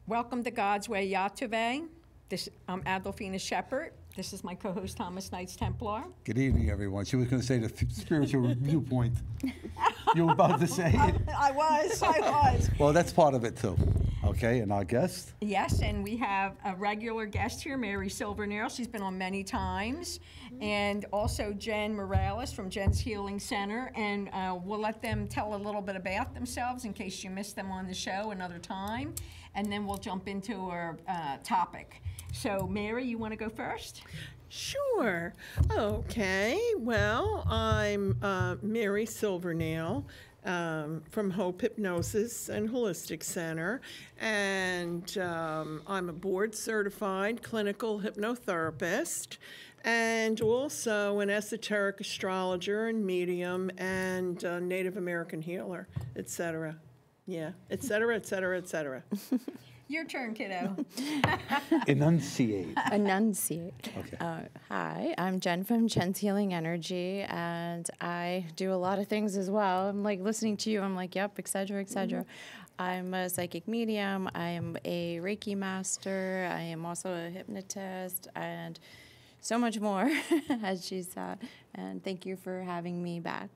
Welcome to God's Way, YTVY. I'm Adolphina Shephard. This is my co-host, Thomas Knights Templar. Good evening, everyone. She was going to say the spiritual viewpoint. You were about to say it. I was. Well, that's part of it, too. Okay, and our guest? Yes, and we have a regular guest here, Mary Silvernail. She's been on many times. And also Jen Morales from Jen's Healing Center. And we'll let them tell a little bit about themselves in case you missed them on the show another time. And then we'll jump into our topic. So, Mary, you want to go first? Sure. Okay. Well, I'm Mary Silvernail from Hope Hypnosis and Holistic Center, and I'm a board-certified clinical hypnotherapist, and also an esoteric astrologer and medium, and Native American healer, etc. Yeah, etc., etc., etc. Your turn, kiddo. Enunciate. Enunciate. Okay. Hi, I'm Jen from Jen's Healing Energy, and I do a lot of things as well. I'm like listening to you, I'm like, yep, et cetera, et cetera. I'm a psychic medium, I'm a reiki master, I am also a hypnotist, and so much more, as she said. And thank you for having me back.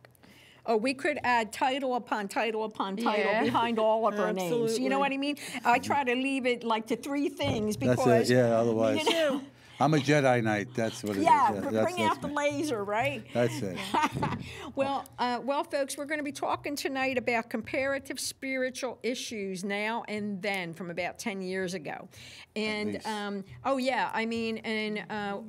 Oh, we could add title upon title upon title behind all of our names. You know what I mean? I try to leave it like to 3 things because... That's it, yeah, otherwise... You know, I'm a Jedi Knight, that's what it is. Yeah, That's bring out the laser, right? That's it. Well, folks, we're going to be talking tonight about comparative spiritual issues now and then from about 10 years ago. And, oh, yeah, I mean, and...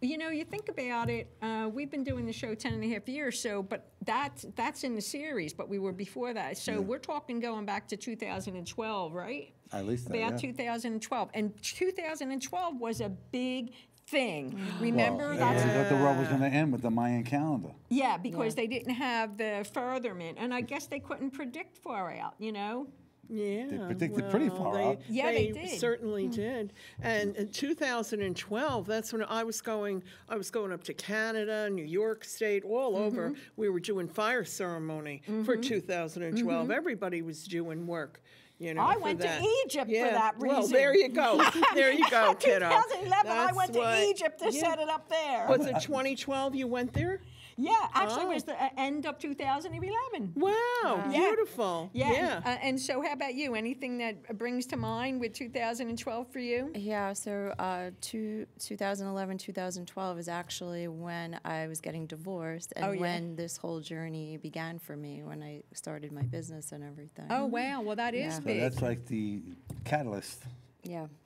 you know, you think about it, we've been doing the show 10 and a half years, so, but that's in the series, but we were before that. So we're talking going back to 2012, right? At least that, About 2012. And 2012 was a big thing. Remember? Well, everybody thought the world was going to end with the Mayan calendar. Yeah, because they didn't have the furtherment, and I guess they couldn't predict far out, you know? Yeah, They predicted pretty far out. Yeah, they did. Certainly did. And in 2012, that's when I was going up to Canada, New York State, all over. We were doing fire ceremony for 2012. Everybody was doing work. You know, I went to Egypt for that reason. Well, there you go. There you go, kiddo. 2011, I went to Egypt to set it up there. Was it 2012 you went there? Yeah, actually it was the end of 2011. Wow, beautiful. Yeah. And so how about you? Anything that brings to mind with 2012 for you? Yeah, so 2011, 2012 is actually when I was getting divorced and when this whole journey began for me, when I started my business and everything. Oh, wow. Well, that is big. So that's like the catalyst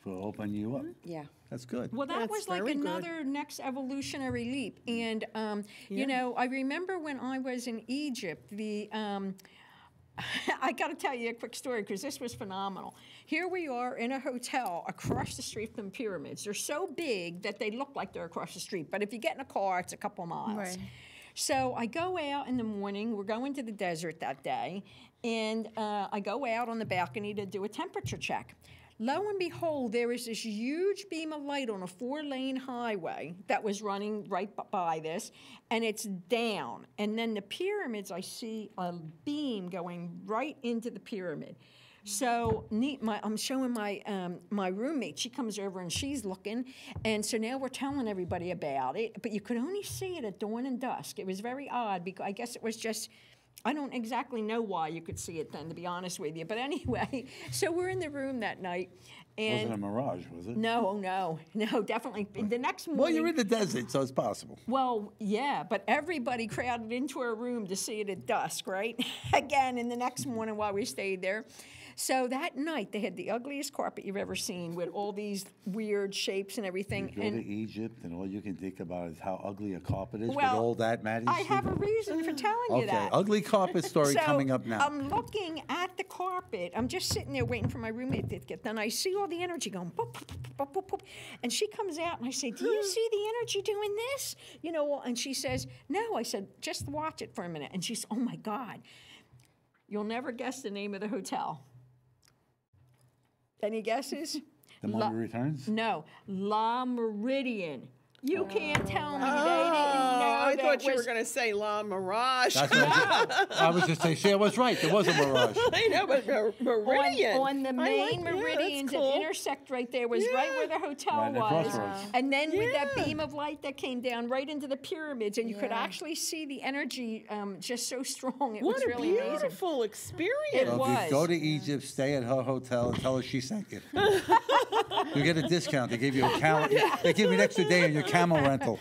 for opening you up. Yeah. That's good. Well, that was like another next evolutionary leap. And, you know, I remember when I was in Egypt, I got to tell you a quick story because this was phenomenal. Here we are in a hotel across the street from pyramids. They're so big that they look like they're across the street. But if you get in a car, it's a couple miles. Right. So I go out in the morning. We're going to the desert that day. And I go out on the balcony to do a temperature check. Lo and behold, there is this huge beam of light on a 4-lane highway that was running right by this, and it's down. And then the pyramids, I see a beam going right into the pyramid. So I'm showing my roommate. She comes over and she's looking, and so now we're telling everybody about it. But you could only see it at dawn and dusk. It was very odd because I guess it was just. I don't exactly know why you could see it then, to be honest with you. But anyway, so we're in the room that night. And wasn't a mirage, was it? No, definitely. The next morning. Well, you're in the desert, so it's possible. Well, yeah, but everybody crowded into our room to see it at dusk, right? Again, in the next morning while we stayed there. So that night, they had the ugliest carpet you've ever seen with all these weird shapes and everything. You go to Egypt, and all you can think about is how ugly a carpet is with well, all that majesty. I have a reason for telling you that. Okay, ugly carpet story coming up now. I'm looking at the carpet. I'm just sitting there waiting for my roommate to get done. I see all the energy going, boop, boop, boop, boop, boop. And she comes out, and I say, do you see the energy doing this? You know, and she says, no. I said, just watch it for a minute. And she said, oh, my God. You'll never guess the name of the hotel. Any guesses? The Mummy Returns? No, La Meridian. You can't tell me they didn't know I thought you were was- going to say La Mirage. That's what I was just saying. See, I was right. There was a mirage. I know, but Meridian. on the I main like- yeah, meridians that's cool. that intersect right there was right where the hotel Right at the was. crossroads. And then with that Yeah. beam of light that came down right into the pyramids, and you could Yeah. actually see the energy just so strong. It What was a really amazing. beautiful experience. It So if was. you go to Egypt, stay at her hotel, and tell her she sent you. You get a discount. They give you a camel. They give you an extra day on your camel rental.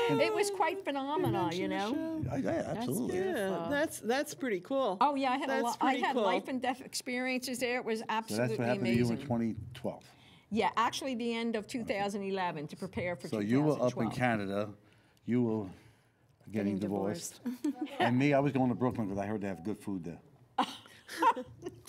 It was quite phenomenal, you know. Yeah, absolutely. Yeah, that's pretty cool. Oh yeah, I had That's a lot. I pretty had cool. life and death experiences there. It was So absolutely that's what happened amazing. to you in 2012. Yeah, actually, the end of 2011 to prepare for So 2012. you were up in Canada. You were getting divorced. And me, I was going to Brooklyn because I heard they have good food there.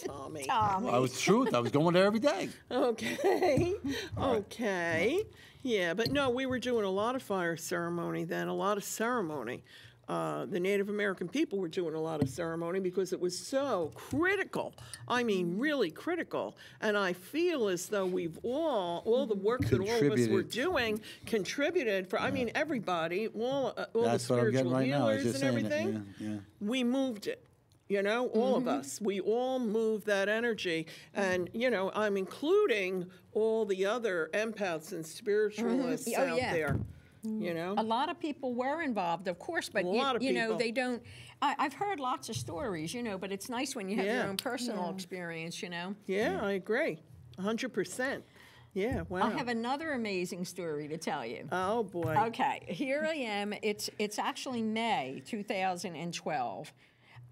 Tommy. Tommy. I was truth. I was going there every day. Okay. Okay. Yeah, but no, we were doing a lot of fire ceremony then, a lot of ceremony. The Native American people were doing a lot of ceremony because it was so critical. I mean, really critical. And I feel as though we've all the work that all of us were Contributed. doing contributed for, I mean, everybody, all the That's what I'm getting spiritual right now. I healers was just and saying everything. it. Yeah. We moved it. You know, all of us, we all move that energy. And, you know, I'm including all the other empaths and spiritualists Oh, out yeah. there, you know. A lot of people were involved, of course, but A lot of you know, people. they don't. I've heard lots of stories, you know, but it's nice when you have Yeah. your own personal experience, you know. Yeah, I agree. 100%. Yeah, wow. I have another amazing story to tell you. Oh, boy. Okay, here I am. It's actually May 2012,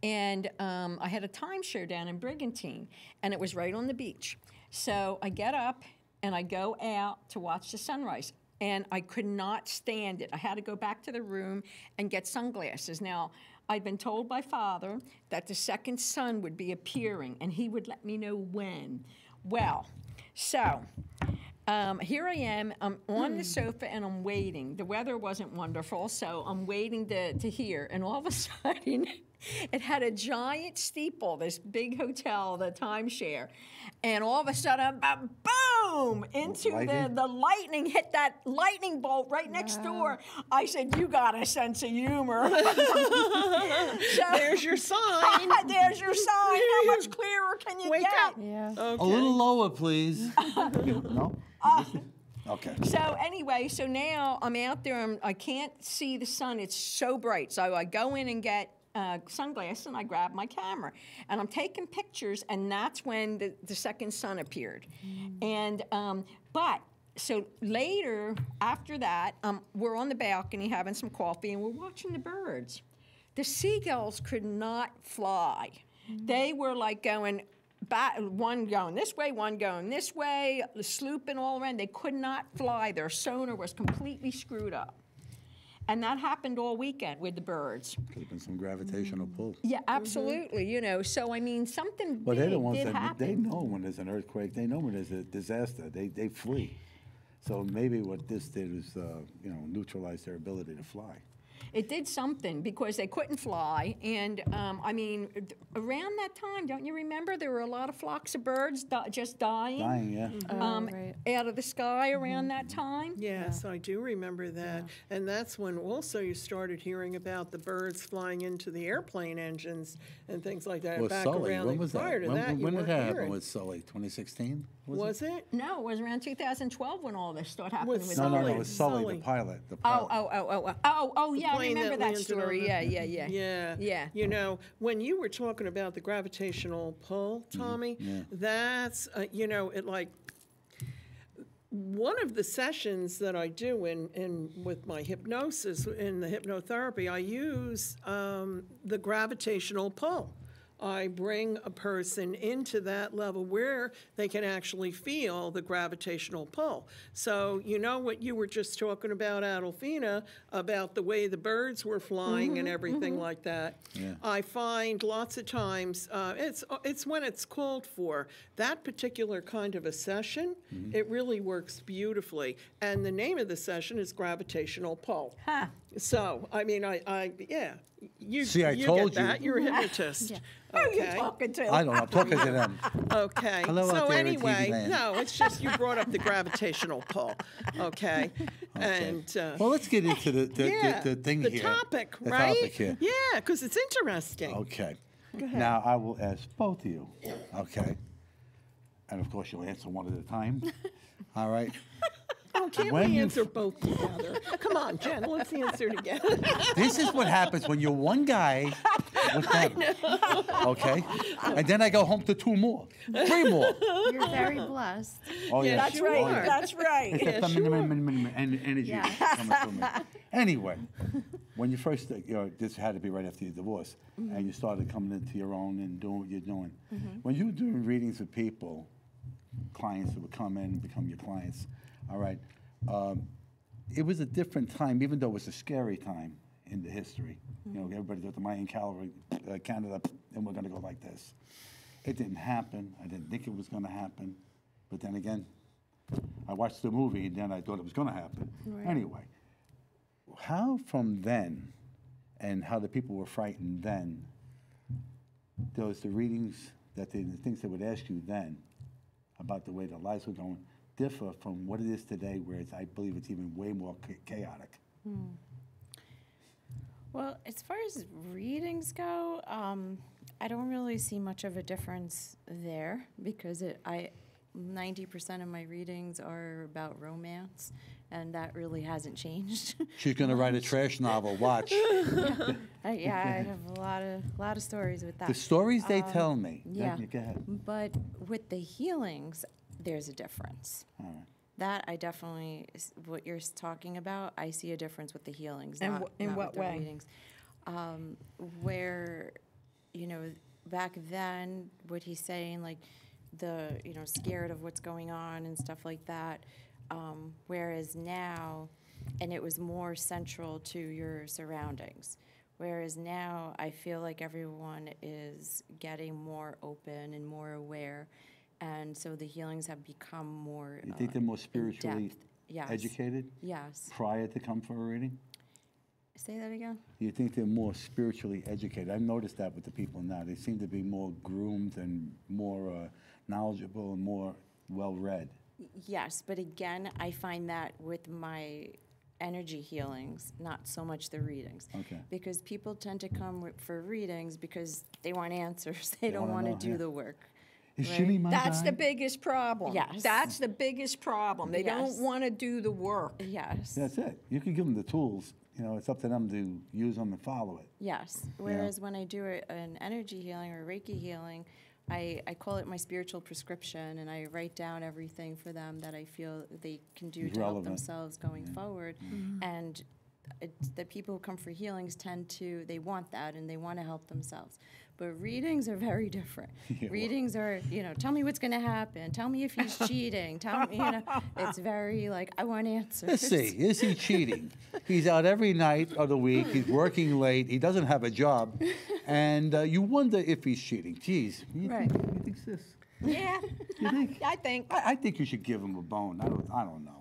and I had a timeshare down in Brigantine, and it was right on the beach. So I get up and I go out to watch the sunrise, and I could not stand it. I had to go back to the room and get sunglasses. Now, I'd been told by Father that the second sun would be appearing, and he would let me know when. Well, so here I am. I'm on the sofa and I'm waiting. The weather wasn't wonderful, so I'm waiting to hear. And all of a sudden, it had a giant steeple, this big hotel, the timeshare. And all of a sudden, boom, into Lightning? the lightning hit that lightning bolt right next door. I said, you got a sense of humor. There's your sign. There's your sign. How much clearer can you Wake get? up. Yeah. Okay. A little lower, please. No? Okay. So anyway, so now I'm out there. I can't see the sun. It's so bright. So I go in and get sunglasses, and I grab my camera. And I'm taking pictures, and that's when the second sun appeared. And so later, after that, we're on the balcony having some coffee, and we're watching the birds. The seagulls could not fly. They were like going back, one going this way, one going this way, slooping all around. They could not fly. Their sonar was completely screwed up. And that happened all weekend with the birds. Could have been some gravitational pull. Yeah, absolutely. You know, so I mean, something Well, they're big the ones did that happen. they know when there's an earthquake. They know when there's a disaster. They flee. So maybe what this did was, neutralize their ability to fly. It did something because they couldn't fly. And I mean, around that time, don't you remember, there were a lot of flocks of birds just dying Dying, yeah. Right. out of the sky around that time? Yes, I do remember that. And that's when also you started hearing about the birds flying into the airplane engines and things like that. Well, back Sully, around when was that? prior to that, you when did weren't that happen hearing. with Sully? 2016? Was it? No, it was around 2012 when all this started happening With with No, Sully. it was Sully, Sully. the pilot. The Oh, pilot. yeah, I plane remember that landed on story. the- Yeah. Yeah. Yeah. You know, when you were talking about the gravitational pull, Tommy, that's, it like, one of the sessions that I do in with my hypnosis, in the hypnotherapy, I use the gravitational pull. I bring a person into that level where they can actually feel the gravitational pull. So you know what you were just talking about, Adolphina, about the way the birds were flying and everything like that. Yeah. I find lots of times, it's when it's called for. That particular kind of a session, it really works beautifully. And the name of the session is gravitational pull. Huh. So, I mean, yeah. You, See, I you told get that. you. You're a hypnotist. Who are you Okay. talking to? I don't know. I'm talking to them. Okay. Hello out So there in anyway, TV land. no, it's just you brought up the gravitational pull. Okay. And Well, let's get into the thing the here. topic, The right? topic here. Yeah, because it's interesting. Okay. Go ahead. Now, I will ask both of you. Okay. And of course, you'll answer one at a time. All right. Oh, can't When we you- answer both together? Come on, Jen, let's answer together. This is what happens when you're one guy with them. Okay? And then I go home to 2 more, 3 more. You're very blessed. Oh, yeah. That's Sure. right. Oh, yeah. That's right. It's the feminine energy Yeah. coming through me. Anyway, when you first, this had to be right after your divorce, and you started coming into your own and doing what you're doing. When you were doing readings with people, clients that would come in and become your clients, all right, it was a different time, even though it was a scary time in the history. You know, everybody thought the Mayan calendar, Canada, and we're going to go like this. It didn't happen. I didn't think it was going to happen. But then again, I watched the movie, and then I thought it was going to happen. Right. Anyway, how from then, and how the people were frightened then, those the readings, the things they would ask you then about the way their lives were going, differ from what it is today, where I believe it's even way more chaotic. Well, as far as readings go, I don't really see much of a difference there because 90% of my readings are about romance, and that really hasn't changed. She's going to write a trash novel. Watch. I have a lot of stories with that. The stories they tell me. Yeah. Go ahead. But with the healings, there's a difference. All right. That I definitely, what you're talking about, I see a difference with the healings. And not, in not what with the way? readings. Where, back then, what he's saying, like scared of what's going on and stuff like that. Whereas now, and it was more central to your surroundings. Whereas now, I feel like everyone is getting more open and more aware. And so the healings have become more You think they're more spiritually in-depth. Yes. educated Yes. prior to come for a reading? Say that again? You think they're more spiritually educated? I've noticed that with the people now. They seem to be more groomed and more knowledgeable and more well-read. Yes, but again, I find that with my energy healings, not so much the readings. Okay. Because people tend to come for readings because they want answers. They don't wanna want to know, do yeah. the work. Is Right. Jimmy my That's guy? the biggest problem. Yes. That's the biggest problem. They Yes. don't want to do the work. Yes. That's it. You can give them the tools. It's up to them to use them and follow it. Yes. Whereas when I do an energy healing or Reiki healing, I call it my spiritual prescription, and I write down everything for them that I feel they can do to help Relevant. themselves going forward. And the people who come for healings they want that, and they want to help themselves. But readings are very different. Yeah, well. Readings are, tell me what's going to happen. Tell me if he's cheating. Tell me, it's very like, I want answers. Let's see. Is he cheating? He's out every night of the week. He's working late. He doesn't have a job. And you wonder if he's cheating. Geez. Right. You think this? Yeah, You think? I think. I think you should give him a bone. I don't know.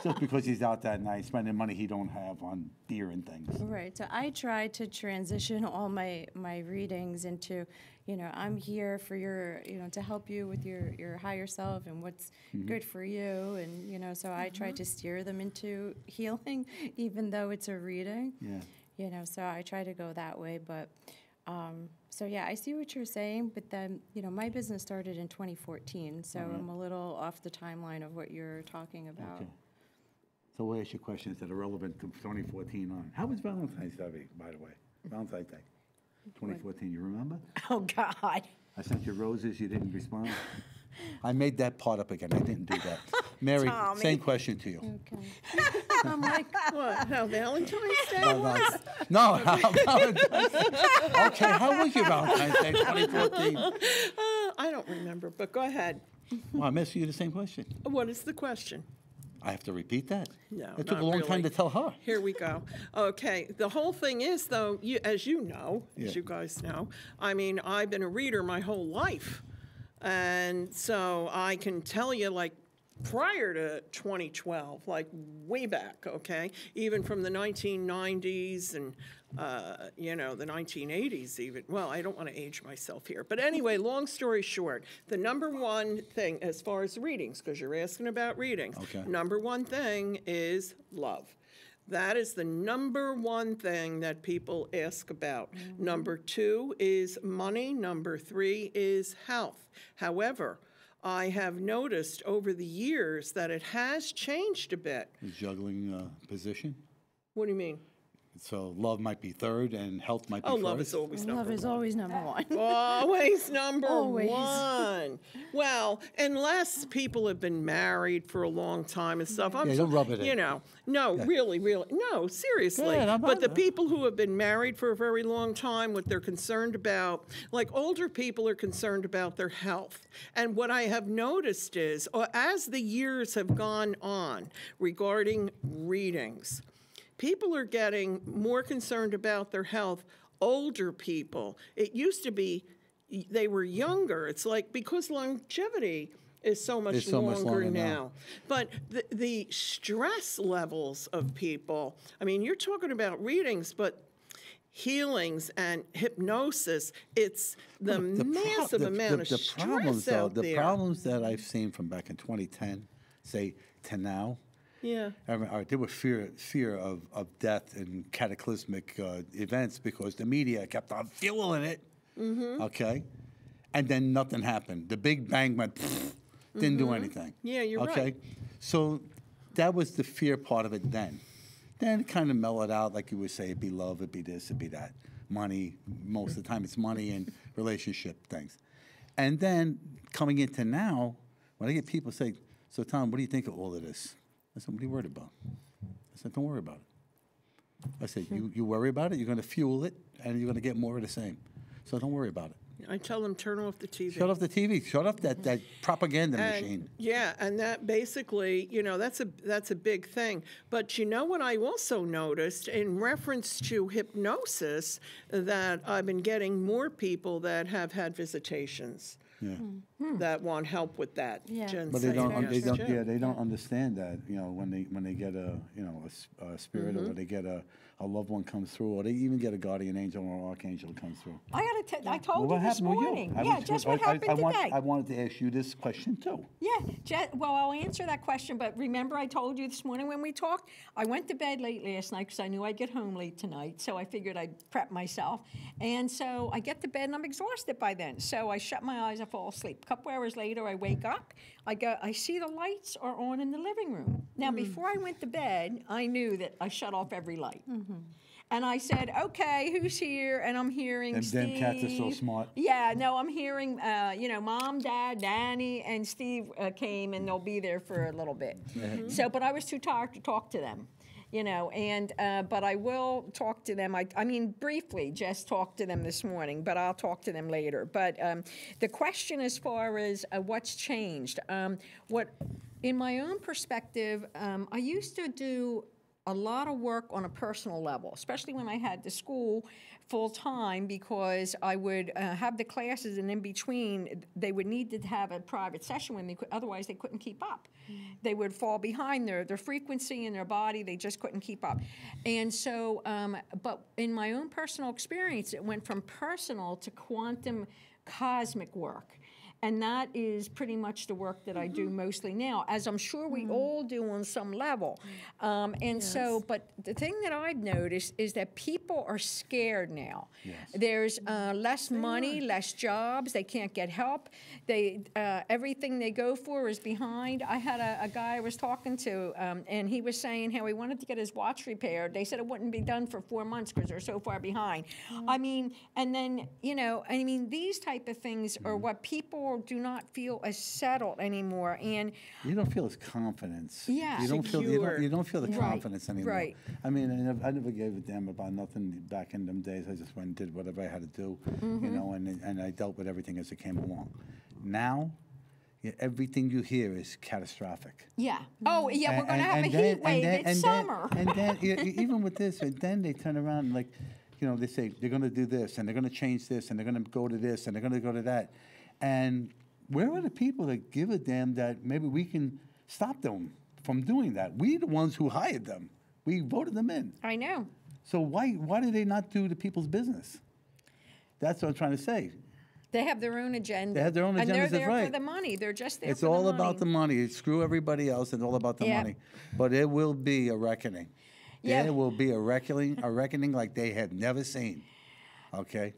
Just because he's out that night spending money he don't have on beer and things. Right. So I try to transition all my readings into, I'm here for your, to help you with your higher self and what's good for you. And, so I try to steer them into healing, even though it's a reading. Yeah. So I try to go that way. But, so yeah, I see what you're saying. But then, my business started in 2014. So I'm a little off the timeline of what you're talking about. Okay. So we'll ask you questions that are relevant to 2014 on. How was Valentine's Day, by the way? Valentine's Day, 2014, you remember? Oh, God. I sent you roses, you didn't respond. I made that part up again, I didn't do that. Mary, Tommy. same question to you. Okay. I'm like, What? How Valentine's Day No, was? no, Valentine's. Okay, how was your Valentine's Day 2014? I don't remember, but go ahead. Well, I'm asking you the same question. What is the question? I have to repeat that? No, It took a not long time really. to tell her. Here we go. Okay, the whole thing is, though, as you know, Yeah. as you guys know, I mean, I've been a reader my whole life. And so I can tell you, like, prior to 2012, like way back, okay? Even from the 1990s and, the 1980s even. Well, I don't want to age myself here. But anyway, long story short, the number one thing as far as readings, because you're asking about readings, number one thing is love. That is the number one thing that people ask about. Number two is money. Number three is health. However, I have noticed over the years that it has changed a bit. Juggling position? What do you mean? So love might be third and health might be first? Love is always number one. Love is always number one. Always number Always. one. Well, unless people have been married for a long time and stuff. Don't rub it in. Really, no, seriously. Yeah, but the people who have been married for a very long time, what they're concerned about, like older people are concerned about their health. And what I have noticed is, as the years have gone on regarding readings, people are getting more concerned about their health. Older people, it used to be they were younger. It's like because longevity is so much longer now. But the stress levels of people, I mean, you're talking about readings, but healings and hypnosis, it's the massive amount of stress out there. The problems that I've seen from back in 2010, say, to now, there was fear of death and cataclysmic events because the media kept on fueling it, okay? And then nothing happened. The Big Bang went, didn't do anything. Yeah, you're right. Okay? So that was the fear part of it then. Then it kind of mellowed out, like you would say, it'd be love, it'd be this, it'd be that. Money, most of the time it's money and relationship things. And then coming into now, when I get people say, so Tom, what do you think of all of this? I said, what are you worried about? I said, don't worry about it. I said, you worry about it, you're going to fuel it, and you're going to get more of the same. So don't worry about it. I tell them, turn off the TV. Shut off the TV. Shut off that propaganda machine. Yeah, and that basically, that's a big thing. But you know what I also noticed in reference to hypnosis, that I've been getting more people that have had visitations. Yeah. That want help with that. Yeah. Jen But they don't. Sarasky. They don't understand that. When they get a spirit, or when they get a loved one comes through, or they even get a guardian angel or archangel comes through. I told you this morning. Yeah, just what happened today. I wanted to ask you this question too. Yeah, well, I'll answer that question, but remember I told you this morning when we talked, I went to bed late last night because I knew I'd get home late tonight, so I figured I'd prep myself. And so I get to bed and I'm exhausted by then. So I shut my eyes, I fall asleep. A couple hours later, I wake up, I see the lights are on in the living room. Now, before I went to bed, I knew that I shut off every light. And I said, okay, who's here? And I'm hearing And Steve. them cats are so smart. Yeah, no, I'm hearing, Mom, Dad, Danny, and Steve came, and they'll be there for a little bit. So, but I was too tired to talk to them, but I will talk to them. I mean, briefly, just talked to them this morning, but I'll talk to them later. But the question as far as what's changed, in my own perspective, I used to do a lot of work on a personal level, especially when I had the school full-time, because I would have the classes, and in between, they would need to have a private session when otherwise they couldn't keep up. They would fall behind their frequency in their body. They just couldn't keep up. And so, but in my own personal experience, it went from personal to quantum cosmic work. And that is pretty much the work that I do mostly now, as I'm sure we all do on some level. So, but the thing that I've noticed is that people are scared now. Yes. There's less money, less jobs. They can't get help. Everything they go for is behind. I had a guy I was talking to, and he was saying how he wanted to get his watch repaired. They said it wouldn't be done for 4 months because they're so far behind. I mean, and then, these type of things are what people do not feel as settled anymore, and you don't feel as confidence. Yeah, you don't feel the Right. confidence anymore. Right. I mean, I never gave a damn about nothing back in them days. I just went and did whatever I had to do, and I dealt with everything as it came along. Now, everything you hear is catastrophic. Yeah. Oh, yeah, we're going to have a heat wave. It's summer. And then even with this, and then they turn around like, they say they're going to do this, and they're going to change this, and they're going to go to this, and they're going to go to that. And where are the people that give a damn that maybe we can stop them from doing that. We the ones who hired them. We voted them in. I know. So why do they not do the people's business? That's what I'm trying to say. They have their own agenda. They have their own and agendas, they're that's there right. for the money. They're just there It's for the money. all about the money. Screw everybody else. It's all about the money. But it will be a reckoning. Yeah. There will be a reckoning like they have never seen. Okay?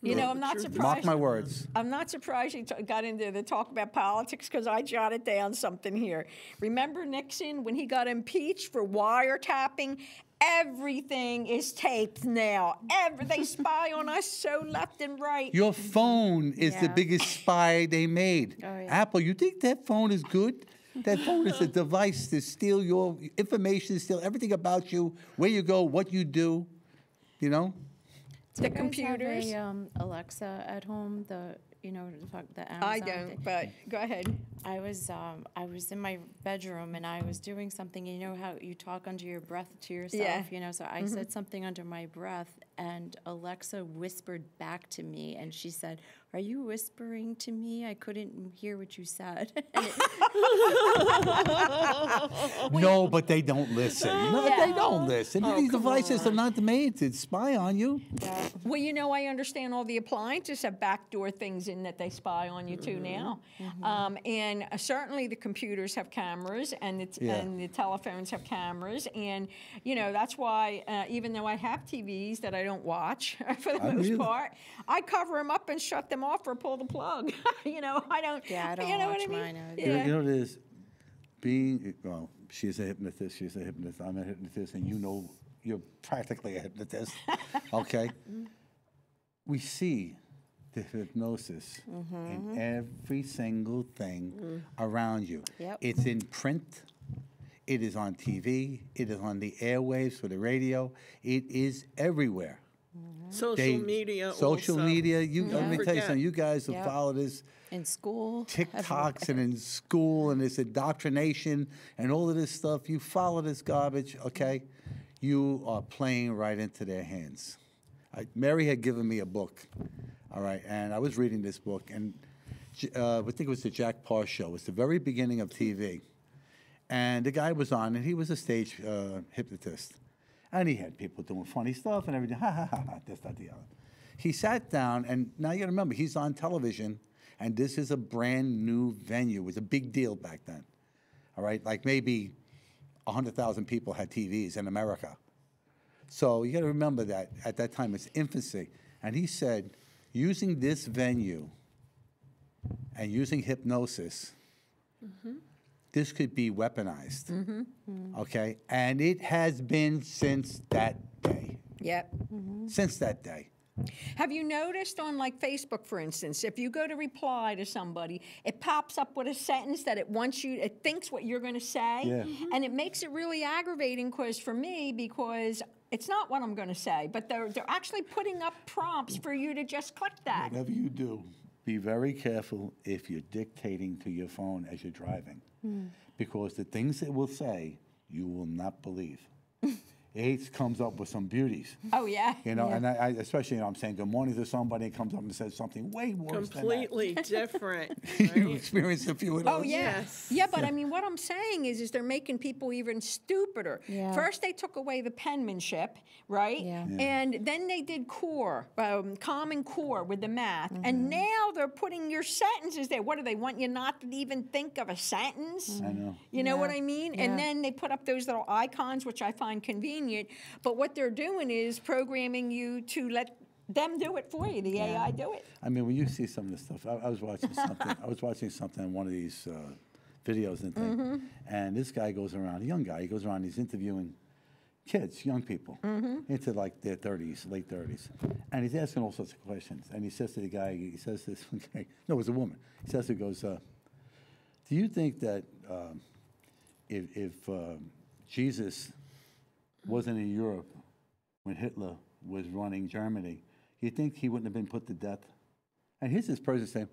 You know, I'm not surprised. Mark my words. I'm not surprised you got into the talk about politics because I jotted down something here. Remember Nixon when he got impeached for wiretapping? Everything is taped now. They spy on us so left and right. Your phone is the biggest spy they made. Oh, yeah. Apple, you think that phone is good? That phone is a device to steal your information, steal everything about you, where you go, what you do, you know? The computers. Do you guys have a Alexa at home? The Amazon I thing? don't, but go ahead. I was in my bedroom and I was doing something. You know how you talk under your breath to yourself. Yeah. You know, so I said something under my breath, and Alexa whispered back to me, and she said, "Are you whispering to me? I couldn't hear what you said." No, but they don't listen. No, Yeah. they don't listen. These devices are not made to spy on you. Well, you know, I understand all the appliances have backdoor things in that they spy on you too now. And certainly the computers have cameras and the telephones have cameras. And, you know, that's why even though I have TVs that I don't watch for the most part, I cover them up and shut them off or pull the plug. You know, I don't. Yeah, I don't you know watch what I mean? mine either. Yeah. You know, she's a hypnotist, I'm a hypnotist, and you know you're practically a hypnotist, okay? We see the hypnosis in every single thing around you. Yep. It's in print, it is on TV, it is on the airwaves for the radio, it is everywhere. Social media. Social also. media. Let me tell you Forget. something. You guys who Yep. follow this In school. TikToks and in school and this indoctrination and all of this stuff, you follow this garbage, okay? You are playing right into their hands. Mary had given me a book, all right, and I was reading this book, and I think it was the Jack Parr show. It was the very beginning of TV. And the guy was on, and he was a stage hypnotist. And he had people doing funny stuff and everything, this, that, the other. He sat down, and now you gotta remember, he's on television, and this is a brand new venue. It was a big deal back then, all right? Like maybe 100,000 people had TVs in America. So you gotta remember that at that time, it's infancy. And he said, using this venue and using hypnosis, this could be weaponized, okay? And it has been since that day. Yep. Since that day. Have you noticed on like Facebook, for instance, if you go to reply to somebody, it pops up with a sentence that it wants you, it thinks what you're going to say, Yeah. and it makes it really aggravating for me because it's not what I'm going to say, but they're actually putting up prompts for you to just click that. Whatever you do, be very careful if you're dictating to your phone as you're driving, because the things it will say, you will not believe. It comes up with some beauties. Oh, yeah. You know, and I especially, I'm saying good morning to somebody, and comes up and says something way worse Completely different. than that. You Right? experienced a few of those. Oh, yeah. Yes. Yeah, but I mean, what I'm saying is they're making people even stupider. Yeah. First, they took away the penmanship, right? Yeah. And then they did core, Common Core with the math. And now they're putting your sentences there. What do they want you not to even think of a sentence? I know. You know Yeah. what I mean? Yeah. And then they put up those little icons, which I find convenient. But what they're doing is programming you to let them do it for you, the AI do it. I mean, when you see some of this stuff, I was watching something. I was watching something on one of these videos and things, and this guy goes around, a young guy. He goes around. He's interviewing kids, young people, into like their 30s, late 30s, and he's asking all sorts of questions. And he says to the guy, he says this, okay, no, it was a woman. He says, he goes, do you think that if Jesus wasn't in Europe when Hitler was running Germany, you think he wouldn't have been put to death? And here's this person saying,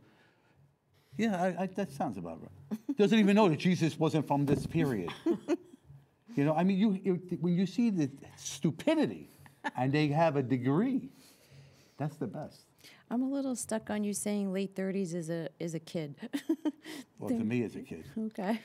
yeah, that sounds about right. Doesn't even know that Jesus wasn't from this period. You know, I mean, when you see the stupidity and they have a degree, that's the best. I'm a little stuck on you saying late 30s is a kid. Well, to me as a kid. Okay.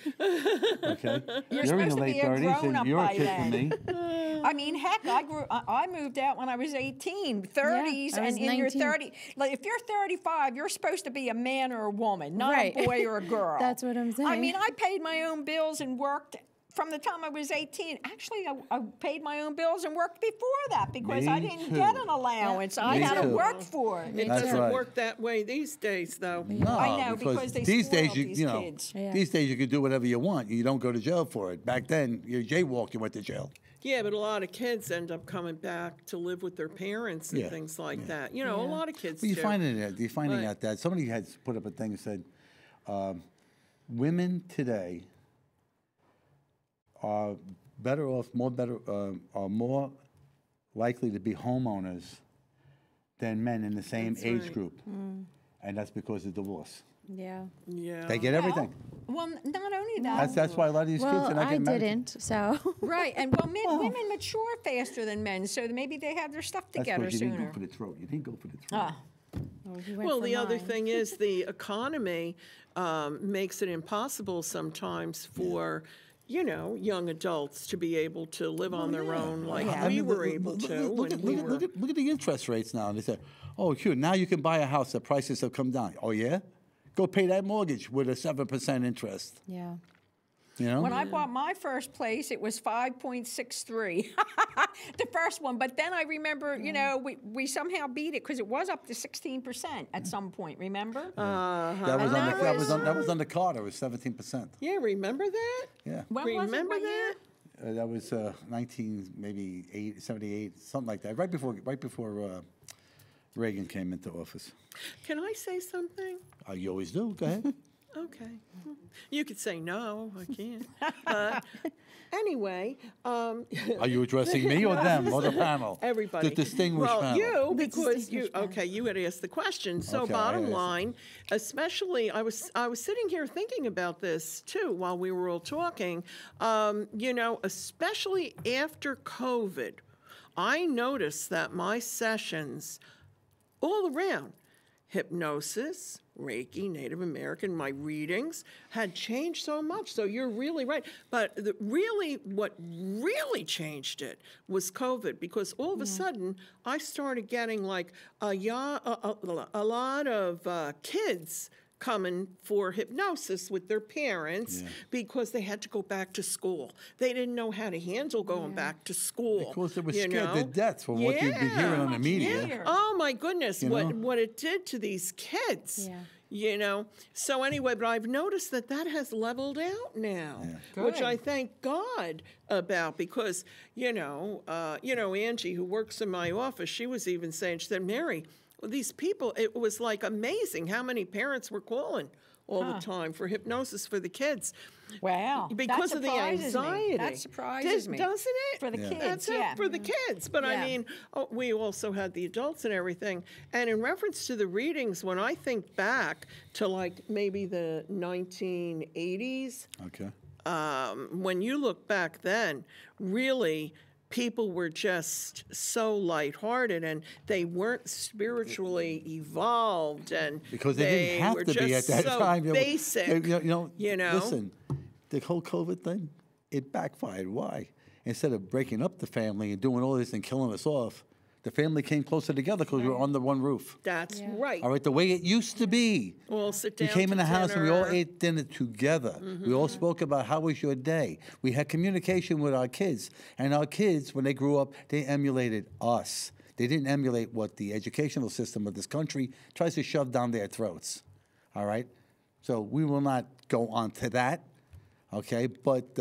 Okay? You're in supposed your to late be a 30s grown-up and you're a by kid to me. I mean, heck, I moved out when I was 18. 30s, I was and in your 19. 30, like if you're 35, you're supposed to be a man or a woman, not Right. a boy or a girl. That's what I'm saying. I mean, I paid my own bills and worked from the time I was 18. Actually, I paid my own bills and worked before that because I Me didn't too. get an allowance. I Me had to too. work for it. It That's doesn't right. work that way these days, though. No, I know, because they these days spoiled you these you know kids. Yeah. these days you can do whatever you want. You don't go to jail for it. Back then, you jaywalk, you went to jail. Yeah, but a lot of kids end up coming back to live with their parents and Yeah, things like that. You know, a lot of kids But do. you're finding Right. out that somebody had put up a thing and said, women today are better off, are more likely to be homeowners than men in the same That's age right. group, and that's because of divorce. Yeah. Yeah. They get everything. Well, not only that. That's why a lot of these kids Well, are not I getting married. didn't, so. Right, and women mature faster than men, so maybe they have their stuff That's together because you didn't sooner. go for the throat. You didn't go for the throat. Ah, Oh, he went Well, for the other mine. thing is the economy makes it impossible sometimes for, you know, young adults to be able to live on their own like I we mean, were able to look when at, we look, at, were. look, at, look at the interest rates now. And they say, oh, cute, now you can buy a house. The prices have come down. Oh, yeah? Go pay that mortgage with a 7% interest. Yeah. You know? when I bought my first place, it was 5.63, the first one. But then I remember, you know, we somehow beat it because it was up to 16% at some point. Remember? that was And that was under Carter. It was 17%. Yeah, remember that? Yeah. When was it? Remember What year? that? That was 78, something like that. Right before Reagan came into office. Can I say something? You always do. Go ahead. Okay. You could say no, I can't. But anyway, Are you addressing me or them or the panel? everybody. The distinguished well, panel. you, because you, okay, you had asked the question. So Okay, bottom I asked. line, especially, I was sitting here thinking about this too while we were all talking. You know, especially after COVID, I noticed that my sessions all around, hypnosis, Reiki, Native American, my readings had changed so much. So you're really right. But what really changed it was COVID, because all of a sudden I started getting like a lot of kids coming for hypnosis with their parents because they had to go back to school. They didn't know how to handle going back to school. Because they were you scared to know? death from what you've been hearing on the media. Yeah. Oh my goodness, You know? what it did to these kids. Yeah. You know. So anyway, but I've noticed that has leveled out now, which Good. I thank God about, because you know, Angie, who works in my office, she was even saying, she said, Mary, these people, it was like amazing how many parents were calling all the time for hypnosis for the kids. Wow. Because that of the surprises me. anxiety. That surprises me. Doesn't it? For the kids, That's yeah. it for the kids. But I Yeah. mean, we also had the adults and everything. And in reference to the readings, when I think back to like maybe the 1980s, Okay. when you look back then, really, people were just so lighthearted and they weren't spiritually evolved, and Because they didn't have were to be at just that so time. basic. You know, listen, the whole COVID thing, it backfired. Why? Instead of breaking up the family and doing all this and killing us off, the family came closer together because we were under one roof. That's right. All right, the way it used to be. We'll sit We down came in to the house and we all dinner. ate dinner together. We all spoke about how was your day. We had communication with our kids. And our kids, when they grew up, they emulated us. They didn't emulate what the educational system of this country tries to shove down their throats. All right? So we will not go on to that, okay? But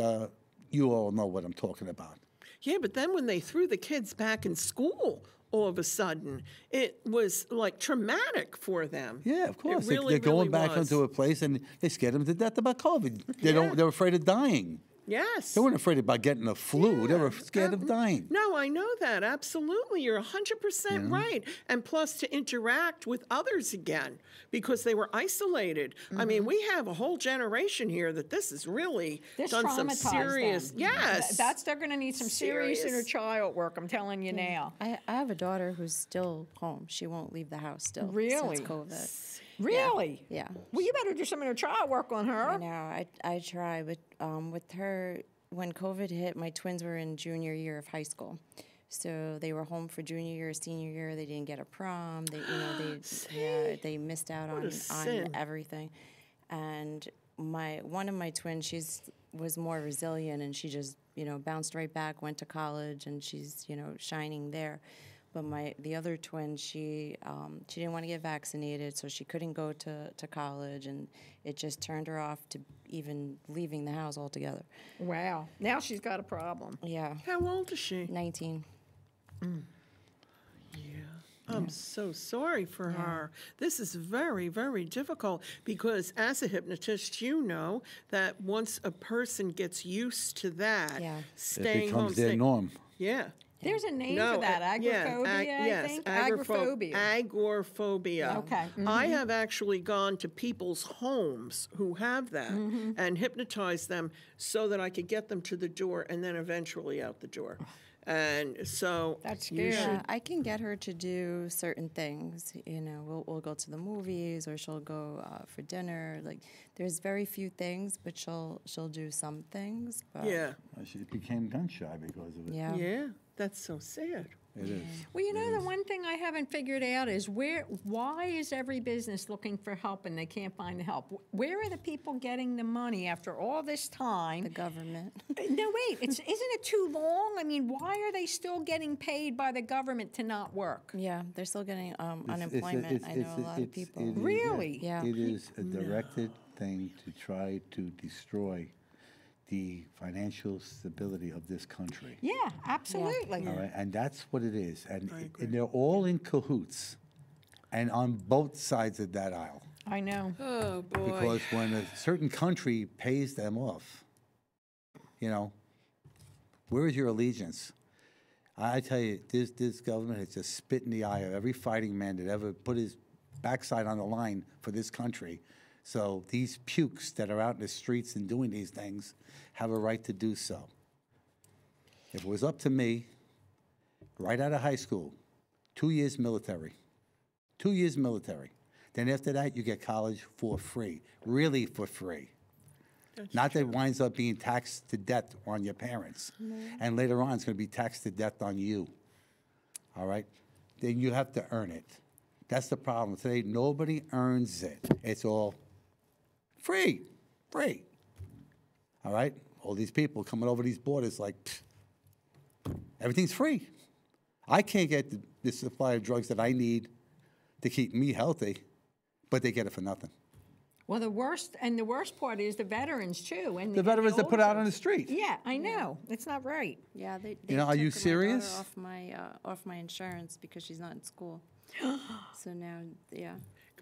you all know what I'm talking about. Yeah, but then when they threw the kids back in school, all of a sudden, it was like traumatic for them. Yeah, of course. It really, They're going really back was. into a place and they scared them to death about COVID. They're afraid of dying. Yes. They weren't afraid about getting the flu. They were scared of dying. No, I know that. Absolutely. You're 100% right. And plus to interact with others again because they were isolated. I mean, we have a whole generation here that this has really done some traumatized serious. them. Yes. They're going to need some serious inner child work, I'm telling you now. I have a daughter who's still home. She won't leave the house still Really? since COVID. Really? Yeah. Well, you better do some inner child work on her. I know. I try, but with her, when COVID hit, my twins were in junior year of high school. So they were home for junior year, senior year. They didn't get a prom. They missed out on everything. And one of my twins, was more resilient, and she just bounced right back, went to college, and she's shining there. But the other twin, she didn't want to get vaccinated, so she couldn't go to college, and it just turned her off to even leaving the house altogether. Wow. Now she's got a problem. Yeah. How old is she? 19. I'm so sorry for her. This is very, very difficult because as a hypnotist, you know that once a person gets used to that, staying it home. becomes their norm. Yeah. There's a name for that, agoraphobia, I think? Agoraphobia. Agoraphobia. Okay. I have actually gone to people's homes who have that and hypnotized them so that I could get them to the door and then eventually out the door. And so That's you scary. should- Yeah, I can get her to do certain things. We'll go to the movies, or she'll go for dinner. Like, there's very few things, but she'll do some things. But Yeah. She became gun shy because of it. yeah. Yeah. That's so sad. It is. Well, the one thing I haven't figured out is why is every business looking for help and they can't find the help? Where are the people getting the money after all this time? The government. No, wait, isn't it too long? I mean, why are they still getting paid by the government to not work? Yeah, they're still getting unemployment. I know a lot of people. Really? Yeah. It is a directed thing to try to destroy the financial stability of this country. Yeah, absolutely. All right, and that's what it is. And they're all in cahoots and on both sides of that aisle. I know. Oh, boy. Because when a certain country pays them off, where is your allegiance? I tell you, this government has just spit in the eye of every fighting man that ever put his backside on the line for this country. So these pukes that are out in the streets and doing these things have a right to do so. If it was up to me, right out of high school, 2 years military. 2 years military. Then after that, you get college for free, really for free. Not that it winds up being taxed to death on your parents. And later on, it's going to be taxed to death on you. All right? Then you have to earn it. That's the problem. Today, nobody earns it. It's all free. Free. All right? All these people coming over these borders like, everything's free. I can't get the supply of drugs that I need to keep me healthy, but they get it for nothing. Well, the worst part is the veterans too, and The veterans that put older out on the street. Yeah, I know. It's not right. Yeah, they are you took my serious? daughter off my insurance because she's not in school. So now, yeah.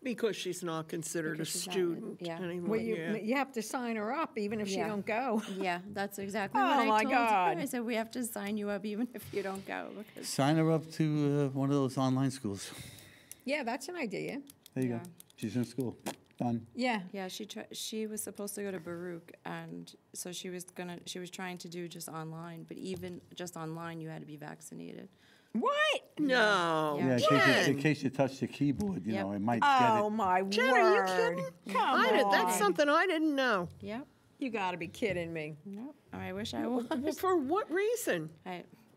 Because she's not considered Because a she's not- student yeah. anymore. Well, you have to sign her up even if she Yeah. don't go. Yeah, that's exactly Oh, what I my told God. her. I said, we have to sign you up even if you don't go. Because Sign her up to one of those online schools. Yeah, that's an idea. There you Yeah. go. She's in school. Done. Yeah. yeah, she was supposed to go to Baruch, and so she was trying to do just online, but even just online, you had to be vaccinated. What? No. Yeah. Yeah, in Jen! case you touch the keyboard, Yep. it might Oh get my Jen, word! are you kidding? Come on. That's something I didn't know. Yep. You got to be kidding me. Yep. I wish I was. Well, for what reason?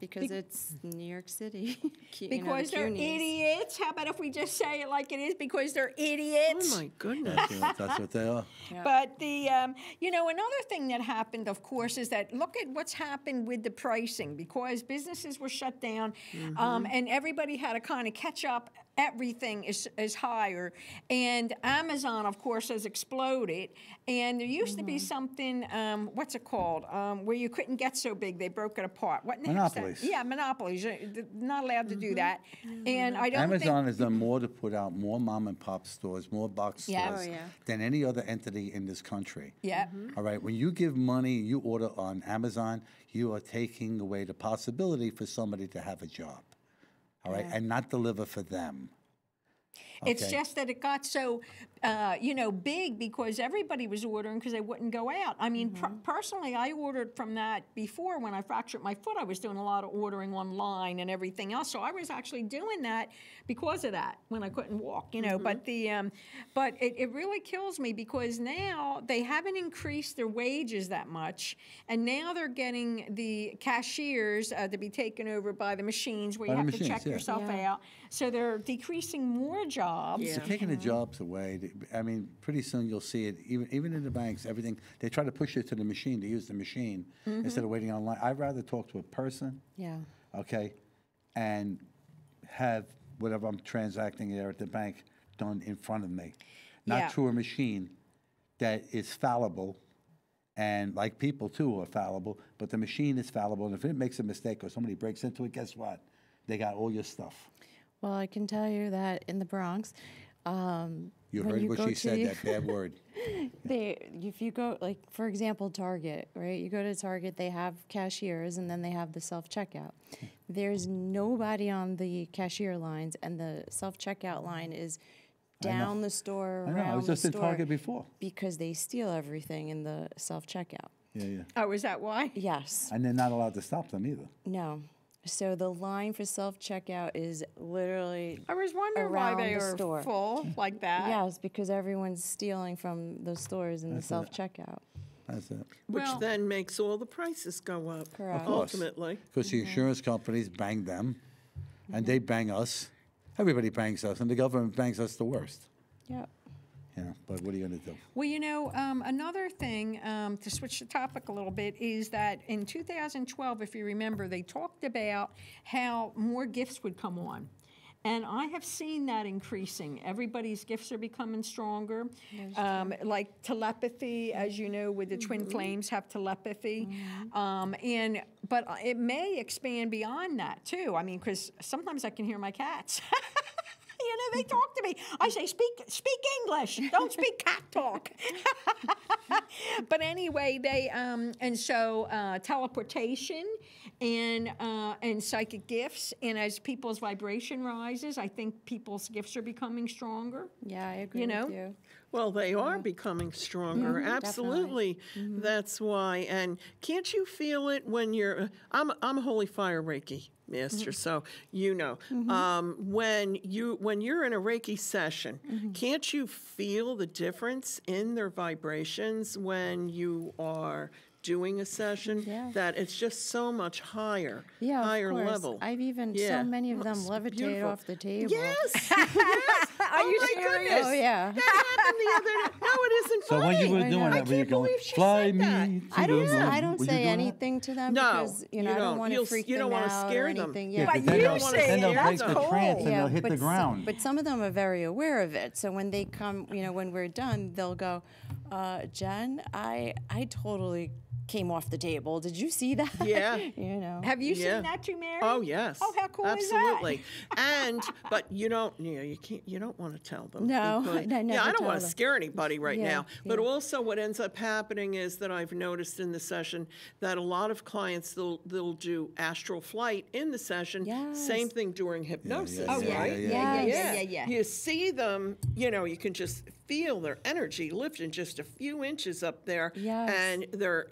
Because it's New York City. Because they're CUNYs. idiots. How about if we just say it like it is? Because they're idiots. Oh, my goodness. it. That's what they are. Yeah. But another thing that happened, of course, is that look at what's happened with the pricing because businesses were shut down, and everybody had to kind of catch up everything is higher. And Amazon, of course, has exploded. And there used to be something, what's it called, where you couldn't get so big, they broke it apart. What name is that? Monopolies. Yeah, monopolies. You're not allowed to do that. And I don't Amazon has done more to put out more mom and pop stores, more box Yes. stores Oh, yeah. than any other entity in this country. Yeah. All right, when you give money, you order on Amazon, you are taking away the possibility for somebody to have a job. All right, and not deliver for them. It's Okay. just that it got so, big because everybody was ordering because they wouldn't go out. I mean, personally, I ordered from that before when I fractured my foot. I was doing a lot of ordering online and everything else. So I was actually doing that because of that when I couldn't walk, But it really kills me because now they haven't increased their wages that much, and now they're getting the cashiers to be taken over by the machines where you By the have to check machines, yeah. yourself out. So they're decreasing more jobs. They're taking the jobs away. I mean, pretty soon you'll see it, even in the banks, everything, they try to push it to the machine, to use the machine instead of waiting online. I'd rather talk to a person, Yeah. okay, and have whatever I'm transacting there at the bank done in front of me, not Yeah. through a machine that is fallible, and like people too are fallible, but the machine is fallible, and if it makes a mistake or somebody breaks into it, guess what? They got all your stuff. Well, I can tell you that in the Bronx, You when heard you what go she to said, the- that bad word. if you go, like, for example, Target, right? You go to Target, they have cashiers, and then they have the self-checkout. There's nobody on the cashier lines, and the self-checkout line is down the store, I around know, I was the just in store, Target before. because they steal everything in the self-checkout. Yeah. Oh, is that why? Yes. And they're not allowed to stop them either. No. So the line for self-checkout is literally I was wondering why around they the are store. full like that. Yes, because everyone's stealing from those stores in the That's it. self-checkout. That's it. Which Well- then makes all the prices go up. Correct. Of course. Ultimately. Because the insurance companies bang them, and they bang us. Everybody bangs us, and the government bangs us the worst. Yep. But what are you going to do? Well, another thing, to switch the topic a little bit, is that in 2012, if you remember, they talked about how more gifts would come on. And I have seen that increasing. Everybody's gifts are becoming stronger. Like telepathy, as you know, with the twin flames have telepathy. But it may expand beyond that, too. I mean, because sometimes I can hear my cats. They talk to me. I say, speak English. Don't speak cat talk. But anyway, teleportation and psychic gifts, and as people's vibration rises, I think people's gifts are becoming stronger. Yeah, I agree with you. Well, they are becoming stronger. Absolutely. That's why. And can't you feel it when you're? I'm a holy fire Reiki master, so when you're in a Reiki session, can't you feel the difference in their vibrations when you are doing a session? Yeah. That it's just so much higher, Yeah, higher of course. level. I've even Yeah. so many of them It's levitate beautiful. off the table. Yes. Are you my serious? goodness. Oh yeah. That happened the other day. No, it isn't So funny. when you were I doing know. that, I were you can't going, believe she fly said me that. to I the don't. moon? I don't Were you say doing that? anything to them No, because you I don't. don't want to You'll- freak you don't them wanna out scare or them. anything. Yeah, But but then you they'll, say then they'll it. break That's the trance cool. and they'll hit the but ground. But some of them are very aware of it. So when they come, when we're done, they'll go, Jen, I totally came off the table. Did you see that? Yeah. Have you Yeah. seen that too, Mary? Oh yes. Oh, how cool Absolutely. is that? But you don't. You can't. You don't want to tell them. No, because- I never yeah, I don't tell want to them. scare anybody right Yeah, now. But yeah. also, what ends up happening is that I've noticed in the session that a lot of clients they'll do astral flight in the session. Yes. Same thing during hypnosis. Oh, yeah. Right? Yeah. You see them, you can just feel their energy lifting just a few inches up there. Yes. And they're,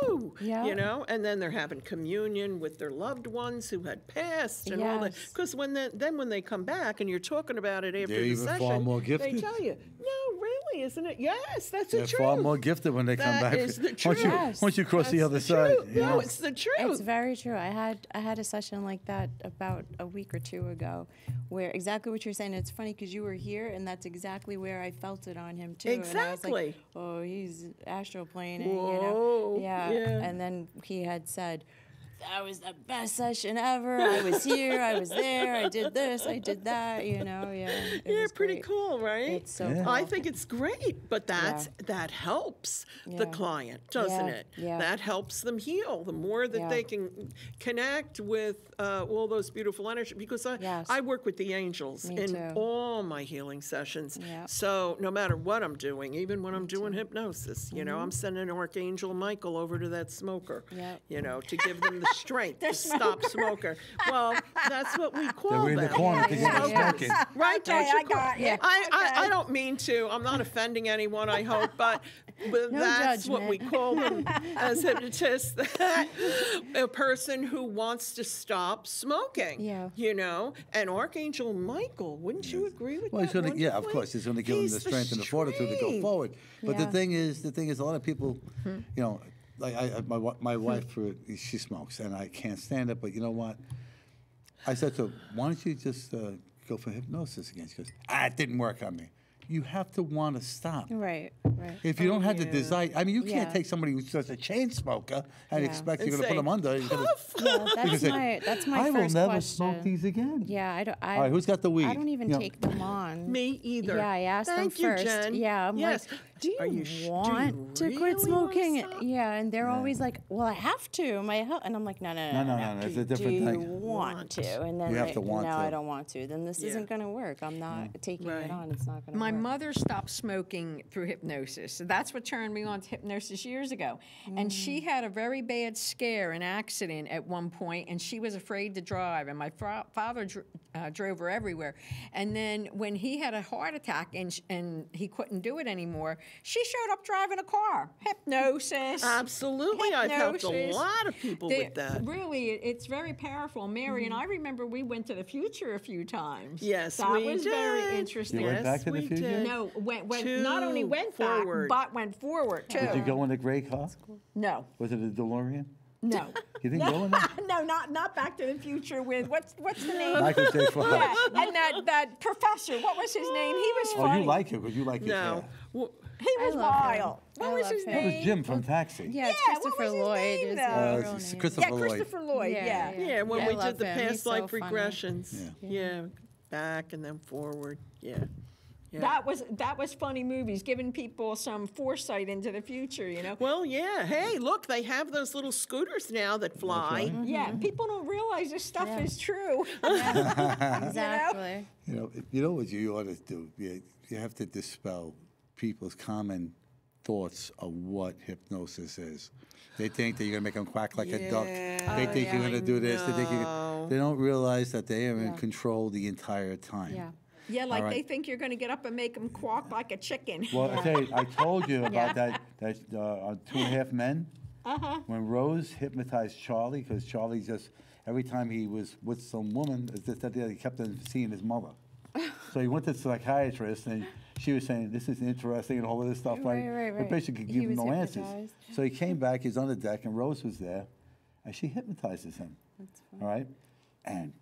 woo, Yeah. and then they're having communion with their loved ones who had passed and all that. Yes. Because when they come back and you're talking about it after They're the even session, far more they gifted. tell you, no, really, isn't it? Yes, that's They're the truth. far more gifted when they come That back. is the Once you, truth. Yes. once you cross the other side. Truth. you No, know? it's the truth. It's very true. I had a session like that about a week or two ago, where exactly what you're saying. It's funny because you were here, and that's exactly where I felt it on him too. And I was Exactly. like, oh, he's astral planing. Whoa, Yeah. yeah. And then he had said, that was the best session ever. I was here, I was there, I did this, I did that, you know, it Yeah, was pretty great. cool, right? It's so Yeah. cool. I think it's great, but that helps the Yeah. client, doesn't Yeah, it? yeah. That helps them heal. The more that Yeah. they can connect with all those beautiful energy, because Yes. I work with the angels Me in too. all my healing sessions. Yeah. So no matter what I'm doing, even when I'm doing hypnosis, you know, I'm sending Archangel Michael over to that smoker, Yep. you know, to give them the strength to stop smoker. Well, that's what we call They were in the them. corner to get Yeah. smoking. Right, Okay, don't you I got you. I don't mean to. I'm not offending anyone, I hope, but No that's what we judgment. call them as hypnotists, a person who wants to stop smoking. Yeah. You know? And Archangel Michael, wouldn't you agree with Well, that? he's going to, yeah, of wonderfully? course, he's going to give them He's the strength and the fortitude to go strength. forward. But Yeah. the thing is, a lot of people, you know, like my wife, she smokes, and I can't stand it. But you know what? I said to her, "Why don't you just go for hypnosis again?" She goes, "It didn't work on me." You have to want to stop. Right. If you don't have the desire, I mean, you can't Yeah. take somebody who's just a chain smoker and Yeah. expect And you're going to put say, them under. You're gonna, Yeah, you can that's say, that's my I will first never question. smoke these again. Yeah, I don't. All right, who's got the weed? I don't even You know, take them on. Me either. Yeah, I asked Thank them you, first. Jen. Yeah, I'm yes. like, do Are you do you want to really quit wanna smoking? stop? Yeah, and they're always like, well, I have to. My health, and I'm like, no. No, it's a different do thing. you want to? And then You have they- to want no, to. I don't want to. Then this Yeah. isn't going to work. I'm not taking Right. it on. It's not going to My work. mother stopped smoking through hypnosis. So that's what turned me on to hypnosis years ago. And she had a very bad scare, an accident at one point, and she was afraid to drive. And my father drove her everywhere. And then when he had a heart attack and he couldn't do it anymore, she showed up driving a car. Hypnosis. Absolutely. I've helped a Hypnosis. lot of people They- with that. Really, it's very powerful. Mary and I remember we went to the future a few times. Yes, that we was did. very interesting. You went back to the we future? did. No, went not only Too went forward. back, but went forward too. Did you go in a gray car? No, Was it a DeLorean? no, You didn't go in there? no, not Back to the Future with what's the name? Michael J. Fox. Yeah, and that professor, what was his name? He was Oh, funny. you like it, because you like it. No. He was I love him. wild. What I was love his him. That was name? Jim from Taxi. Yeah, it's Yeah, what Christopher was his Lloyd. name, is though? his real It's name. Christopher Yeah, Lloyd. Christopher Lloyd. Yeah. Yeah, when Yeah, I we love did the him. He's past so life funny. regressions. Yeah, back and then forward. Yeah. Yeah. That was funny movies, giving people some foresight into the future. You know. Well, yeah. Hey, look, they have those little scooters now that fly. right. Yeah, people don't realize this stuff Yeah. is true. Exactly. You know what you ought to do? You have to dispel people's common thoughts of what hypnosis is. They think that you're going to make them quack like a duck. Yeah. They think you're I going to do this. They think know. they don't realize that they are in Yeah. control the entire time. Yeah. Yeah, like All right. they think you're going to get up and make them quack like a chicken. Well, I told you Yeah. about that on 2.5 Men. When Rose hypnotized Charlie, because Charlie just, every time he was with some woman, he kept on seeing his mother. So he went to the psychiatrist, and she was saying, this is interesting, and all of this stuff. Right. But basically He give him was no answers. hypnotized. So he came back, he's on the deck, and Rose was there, and she hypnotizes him. That's fun. All right? And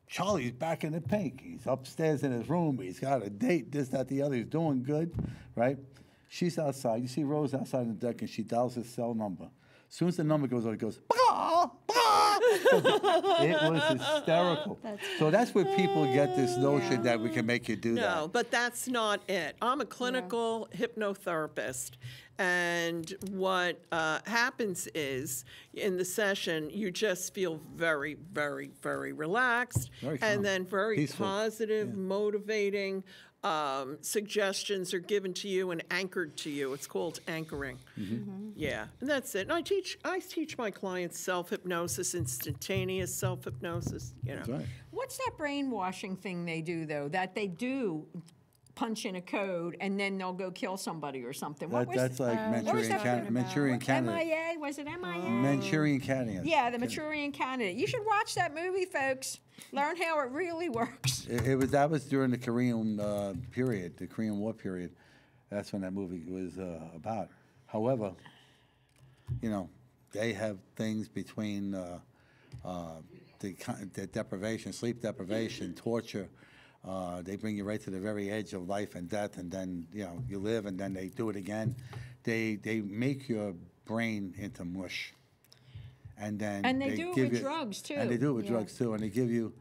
Charlie's back in the pink. He's upstairs in his room. He's got a date, this, that, the other. He's doing good, right? She's outside. You see Rose outside on the deck, and she dials his cell number. As soon as the number goes on, it goes, bah, bah. It was hysterical. So that's where people get this notion that we can make you do No, that. but that's not it. I'm a clinical hypnotherapist. And what happens is, in the session, you just feel very, very, very relaxed. Very calm. And then very Peaceful. positive, motivating suggestions are given to you and anchored to you. It's called anchoring. Yeah, and that's it. And I teach my clients self-hypnosis, instantaneous self-hypnosis, you know. That's right. What's that brainwashing thing they do, though, that they do punch in a code and then they'll go kill somebody or something? That's like what was that Manchurian candidate. MIA? Was it MIA? Manchurian candidate. Yeah, the Manchurian Candidate. You should watch that movie, folks. Learn how it really works. That was during the Korean period, the Korean War period. That's when that movie was about. However, you know, they have things between the deprivation, sleep deprivation, torture. They bring you right to the very edge of life and death, and then you live, and then they do it again. They make your brain into mush, and then And they do it give with you, drugs, too. And they do it with drugs too, and they give you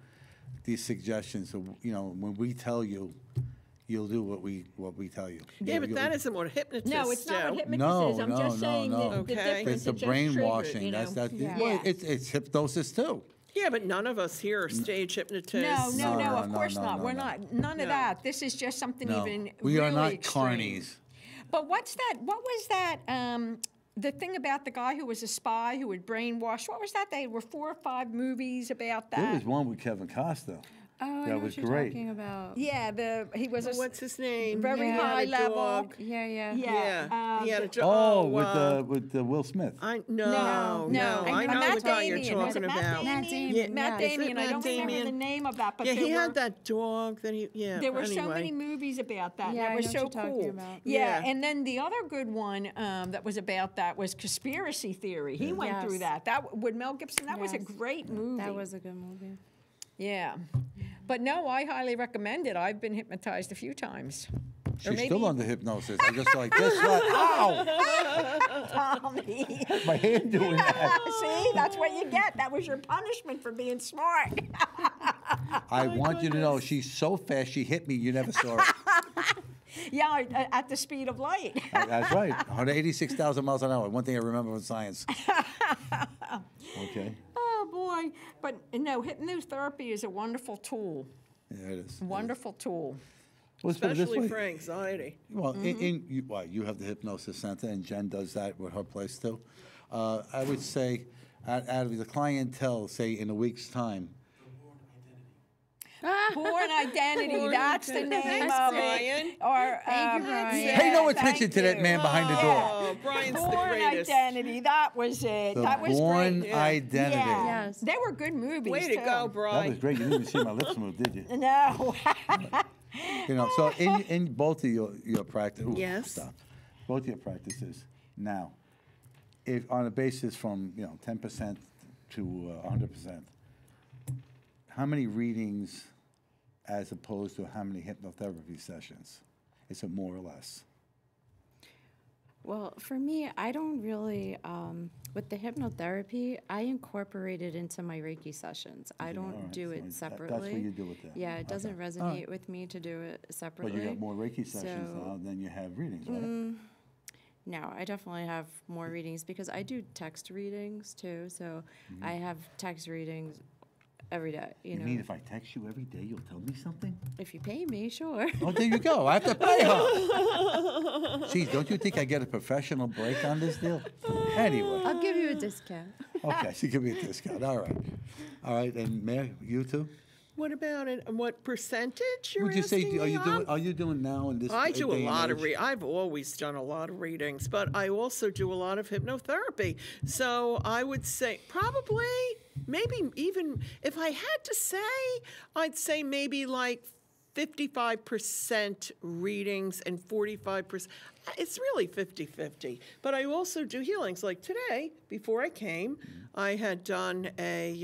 these suggestions. Of, when we tell you, you'll do what we tell you. Yeah, but that isn't what hypnotists No, it's not what do. hypnotist is. I'm just saying the Okay. difference. It's the it just brainwashing. triggered, That's Yeah. well, it's hypnosis too. Yeah, but none of us here are stage hypnotists. No, No, of course no, not. no, We're no. not. None of No. that. This is just something No, even we really are not extreme. carnies. But what's that? What was that? The thing about the guy who was a spy who would brainwash. What was that? There were 4 or 5 movies about that. There was one with Kevin Costner. Oh, I That know was what you're great. talking about. Yeah, he was a What's his name? very He had high a level. dog. Yeah. Yeah. He had a dog. Oh, Oh, with Will Smith. no. I I know Matt the guy you're Damien. Was talking it Matt about. Damien? Matt Damien, Yeah. Matt yes. Damien. I Matt don't remember Damien? the name of that, but Yeah, there he were, had that dog that there were so anyway. many movies about that. Yeah, and I it was know so what you're talking cool. about. Yeah, Yeah. and then the other good one that was about that was Conspiracy Theory. He went Yes. through that. That with Mel Gibson. That was a Yes. great movie. That was a good movie. Yeah, but no, I highly recommend it. I've been hypnotized a few times. She's still under hypnosis. I just like this. Like, ow! Tommy. My hand doing that. See, that's what you get. That was your punishment for being smart. I want you to know she's so fast. She hit me. You never saw it. Yeah, at the speed of light. That's right. 186,000 miles an hour. One thing I remember from science. Okay. Oh boy! But no, hypnotherapy is a wonderful tool. Yeah, it is. Wonderful tool. Let's put it this Especially way. for anxiety. Well, you have the hypnosis center, and Jen does that with her place too. I would say, out of the clientele, say in a week's time, Born Identity. That's the name Thanks, of Brian. it. Or Thank you, Brian. yeah, pay no thank attention to that you. man behind the door. Oh, Brian's the Born greatest. Identity. That was it. The that was Born great. Identity. Yeah. Yes. They were good movies. Way to too. go, That was Brian. great. You didn't even see my lips move, did you? No. So in both of your practice, Yes. stop. Both your practices now, if on a basis from 10% to 100%, how many readings, as opposed to how many hypnotherapy sessions? Is it more or less? Well, for me, I don't really, with the hypnotherapy, I incorporate it into my Reiki sessions. I All don't right, do so it that's separately. what you do with that. Yeah, it doesn't Okay. resonate with me to do it But separately. you got more Reiki sessions So- now than you have readings, right? No, I definitely have more readings because I do text readings too. So I have text readings every day. You know, mean if I text you every day, you'll tell me something? if you pay me, sure. Oh, there you go. I have to pay her. Gee, don't you think I get a professional break on this deal? Anyway. I'll give you a discount. Okay, she give me a discount. All right. All right, and Mary, you too? What about it? What percentage you're Would you say, asking are me you on? doing, are you doing now in this I do a day and lot of age? I've always done a lot of readings, but I also do a lot of hypnotherapy. So I would say probably, maybe even if I had to say, I'd say maybe like 55% readings and 45%. It's really 50-50. But I also do healings. Like today, before I came, I had done a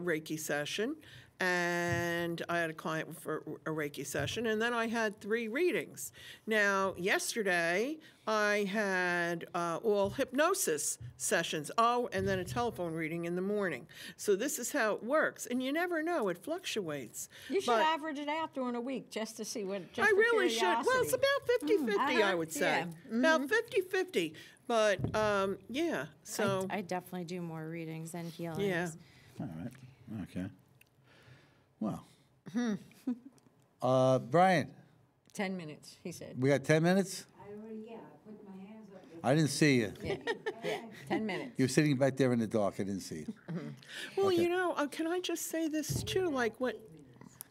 Reiki session. And I had a client for a Reiki session, and then I had 3 readings. Now, yesterday, I had all hypnosis sessions. Oh, and then a telephone reading in the morning. So this is how it works. And you never know. It fluctuates. You should But average it out during a week just to see what. Just I for really should. Well, it's curiosity. about 50-50, I would say. yeah. About 50-50. But, yeah, so, I definitely do more readings and healings. yeah. All right, okay. Well. Brian, 10 minutes, he said. we got 10 minutes? I put my hands up. I didn't see you. Yeah, 10 minutes. You were sitting back there in the dark. I didn't see you. Well, Okay. you know, can I just say this too? Like what?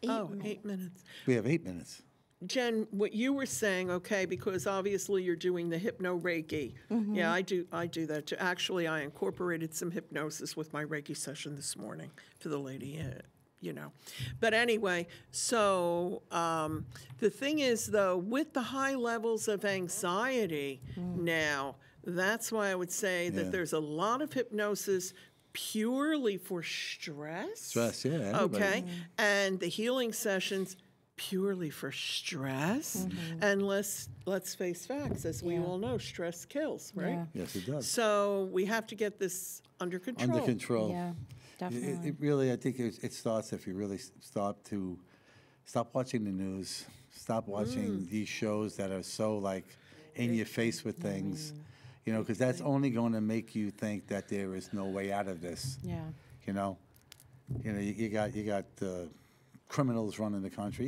8 minutes. We have 8 minutes. Jen, what you were saying, okay, because obviously you're doing the hypno Reiki. Yeah, I do that too. Actually, I incorporated some hypnosis with my Reiki session this morning for the lady. But anyway, so the thing is, though, with the high levels of anxiety now, that's why I would say Yeah. that there's a lot of hypnosis purely for stress. Stress, yeah, everybody. Okay, and the healing sessions purely for stress. And let's face facts, as we all know, stress kills, right? Yeah. Yes, it does. So we have to get this under control. Under control. Yeah, definitely. It really, I think it starts if you really stop watching the news, stop watching these shows that are so like in your face with things, you know, because that's only going to make you think that there is no way out of this. Yeah. You know, you got criminals running the country.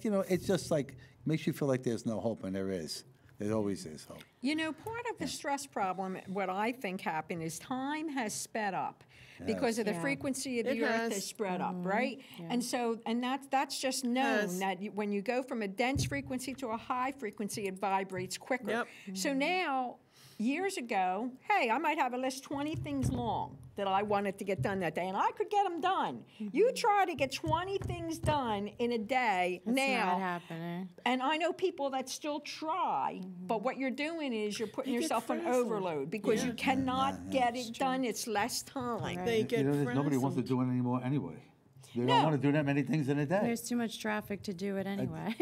You know, it's just like makes you feel like there's no hope, and there is. There always is hope. You know, part of the stress problem, what I think happened is time has sped up because of the frequency of the earth has spread up, right? And so, and that's just known that when you go from a dense frequency to a high frequency, it vibrates quicker. So now, years ago, hey, I might have a list 20 things long that I wanted to get done that day, and I could get them done. You try to get 20 things done in a day now. Not happening. And I know people that still try, but what you're doing is you're putting yourself on overload because you cannot get it done. It's less time. They get Nobody wants to do it anymore anyway. They don't want to do that many things in a day. There's too much traffic to do it anyway.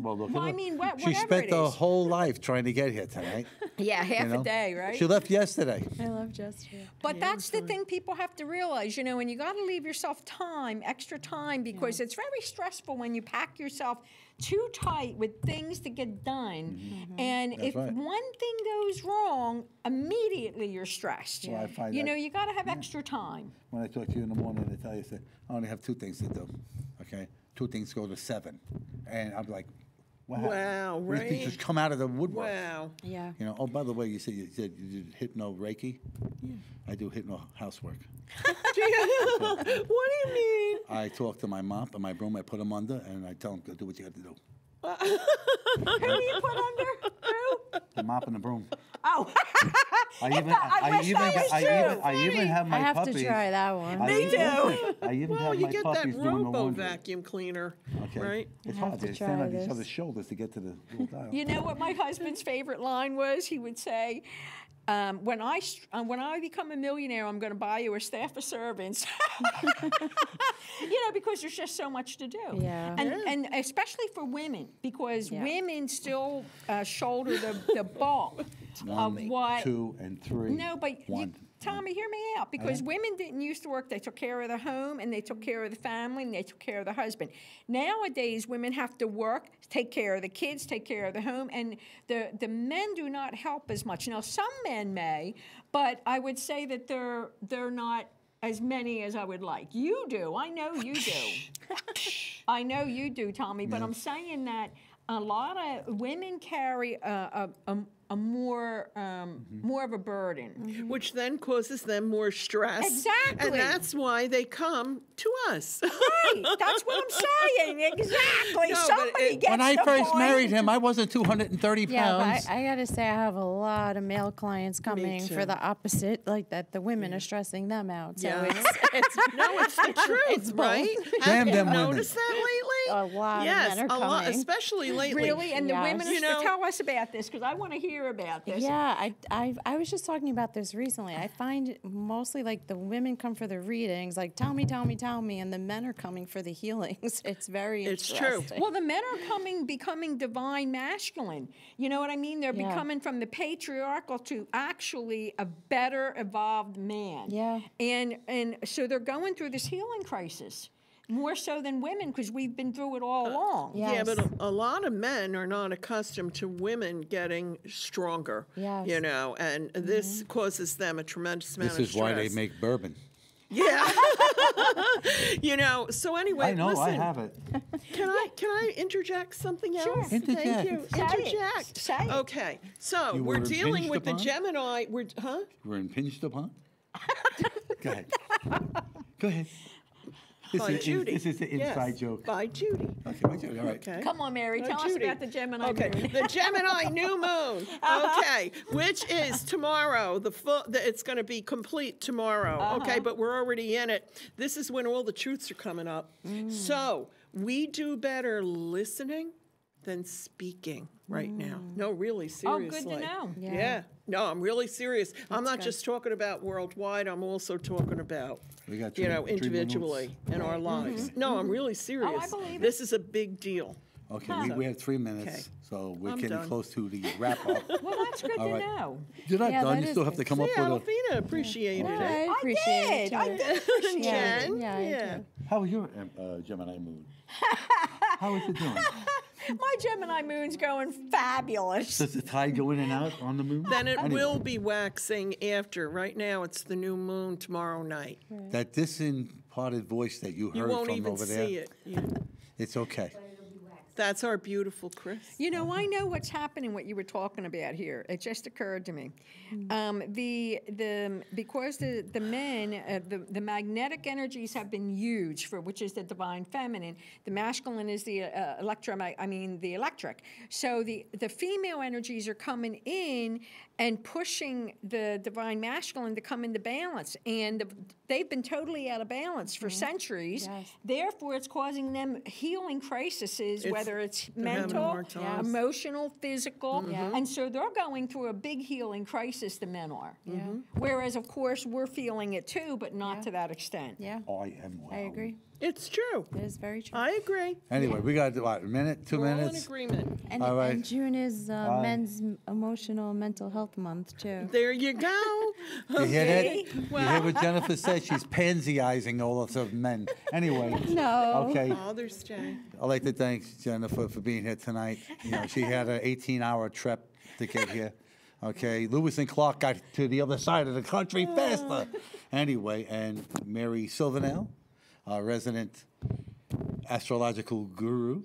Well, look, Well, I mean, whatever she spent it the is. whole life trying to get here tonight. Yeah, half you know? a day, right? She left yesterday. I love Jessica. But that's the thing people have to realize, you know, and you got to leave yourself time, extra time, because it's very stressful when you pack yourself too tight with things to get done. And That's if right. one thing goes wrong, immediately you're stressed. Well, I find You that- know, you got to have extra time. When I talk to you in the morning, I tell you, say, I only have 2 things to do. Okay, 2 things go to 7, and I'm like, wow, Wow, These right. things just come out of the woodwork. Wow. Yeah. You know. Oh, by the way, you said you did hypno reiki. Yeah. I do hypno housework. What do you mean? I talk to my mop and my broom. I put them under, and I tell them to do what you got to do. Who do you put under? Who? The mop and the broom. Oh. I wish that was I even have my I have puppies. to try that one. I even Well, have you my get that puppies doing the robo laundry. vacuum cleaner, Okay. right? It's I have hard. to They try stand on this. each other's shoulders to get to the little dial. You know what my husband's favorite line was? He would say, when I become a millionaire, I'm going to buy you a staff of servants. You know, because there's just so much to do. Yeah. And especially for women, because women still shoulder the bulk of what. 2, and 3. No, but one. Tommy, hear me out. Because women didn't used to work. They took care of the home, and they took care of the family, and they took care of the husband. Nowadays, women have to work, take care of the kids, take care of the home, and the men do not help as much. Now, some men may, but I would say that they're not as many as I would like. You do. I know you do. I know you do, Tommy. But I'm saying that a lot of women carry a more of a burden. Which then causes them more stress. Exactly. And that's why they come to us. Right. That's what I'm saying. Exactly. No, but Somebody gets When I the first point. married him, I wasn't 230 Yeah, pounds. but I got to say, I have a lot of male clients coming too. for the opposite, like that the women are stressing them out. So Yeah. it's No, it's the truth, It's both. right? Damn Have you them women. noticed that lately? a lot Yes, of men are a lot, coming. especially lately. Really? And the Yes. women are You know- tell us about this because I want to hear about this. Yeah, I was just talking about this recently. I find mostly like the women come for the readings, like tell me, and the men are coming for the healings. It's very It's true. interesting. Well, the men are becoming divine masculine. You know what I mean? They're becoming from the patriarchal to actually a better evolved man. Yeah. And so they're going through this healing crisis. More so than women, because we've been through it all along. Yeah. Yeah, Yes. but a lot of men are not accustomed to women getting stronger. Yes. You know, and this causes them a tremendous amount This of is stress. why they make bourbon. Yeah. You know, so anyway, I know, listen, I have it. Can I interject something else? Thank Interject. you. Say it. Interject. Say it. Okay. So You we're were dealing impinged with the upon? Gemini. Huh? We're impinged upon? Go ahead. Go ahead. By Judy. This is the inside Yes, joke. by Judy. Okay, my joke. All right. Okay. Come on, Mary, By tell us Judy. about the Gemini Okay, moon. the Gemini new moon. Okay, which is tomorrow. It's going to be complete tomorrow. Okay, but we're already in it. This is when all the truths are coming up. So we do better listening than speaking right now. No, really, seriously. Oh, good to know. Yeah. No, I'm really serious. I'm not just talking about worldwide. I'm also talking about, We got you three- know, 3 minutes. individually in our lives. No, I'm really serious. believe This is a big deal. Okay, we have 3 minutes, Okay. so we're I'm getting done. close to the wrap up. Well, that's good All to right. know. You're not Yeah, done. that You is still have to good. come See, up with a. Adolphina appreciated No, it. I appreciate it. I too. did appreciate Yeah, it. yeah, I do. How was your Gemini moon? How is it doing? My Gemini moon's going fabulous. Does the tide go in and out on the moon? Then it Anyway, will be waxing after. Right now, it's the new moon tomorrow night. That disimparted voice that you You heard won't from even over there. see it. It's okay. That's our beautiful Chris. You know, I know what's happening. What you were talking about here, it just occurred to me. Because the men, the magnetic energies have been huge for which is the divine feminine. The masculine is the the electric. So the female energies are coming in and pushing the divine masculine to come into balance, and they've been totally out of balance for centuries. Yes. Therefore, it's causing them healing crises, whether it's having a mental, hard time. emotional, physical, Yeah. and so they're going through a big healing crisis. The men are, Yeah. whereas of course we're feeling it too, but not Yeah. to that extent. Yeah, I am well. I agree. It's true. It is very true. I agree. Anyway, we got what, a minute, 2 We're all in minutes? agreement. And, All right. and June is Men's Emotional Mental Health Month, too. There you go. You hear that? You hear what Jennifer said? She's pansy-izing all of the men. Anyway. No. Okay. Father's Day. I'd like to thank Jennifer for being here tonight. You know, she had an 18-hour trip to get here. Okay, Lewis and Clark got to the other side of the country faster. Anyway, and Mary Silvernail, our resident astrological guru.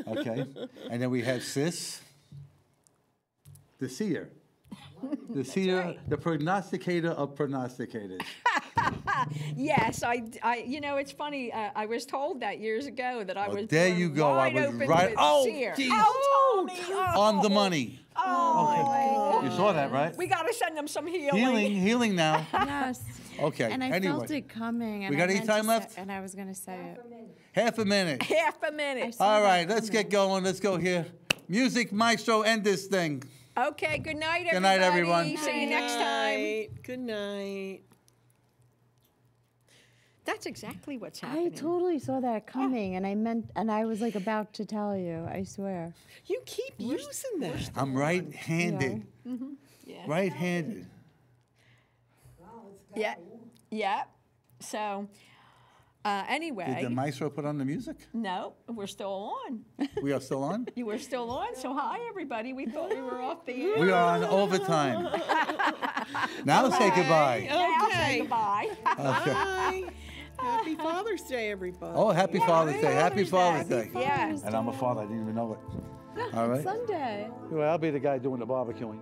Okay, and then we have Sis, the seer. The seer, the prognosticator of prognosticators. Yes, you know, it's funny. I was told that years ago that I was. there born you go. I wide was open right- with oh, seer. geez. Oh, Tommy. Oh. On the money. Oh, You saw that, right? we got to send them some healing. Healing now. Yes. Okay, And I anyway. felt it coming. And We got I any meant to time say- left? And I was going to say it. Half a minute. Half a minute. saw All that right, let's get coming. going. Let's go here. Music, maestro, end this thing. Okay. Good night, everybody. Good night, everyone. See you next time. Good night. That's exactly what's I happening. totally saw that coming, and I was like about to tell you, I swear. You keep using that. I'm right-handed. Yeah. Right-handed. Yeah. Yeah. So, anyway. Did the maestro put on the music? No, we're still on. We are still on? You were still on. So, hi, everybody. We thought we were off the air. We are on overtime. Now say goodbye. Now say Okay. goodbye. Bye. Happy Father's Day, everybody. Oh, happy Father's Day. Happy Father's Day. Yeah. And I'm a father. I didn't even know it. All right. Sunday. Well, I'll be the guy doing the barbecuing.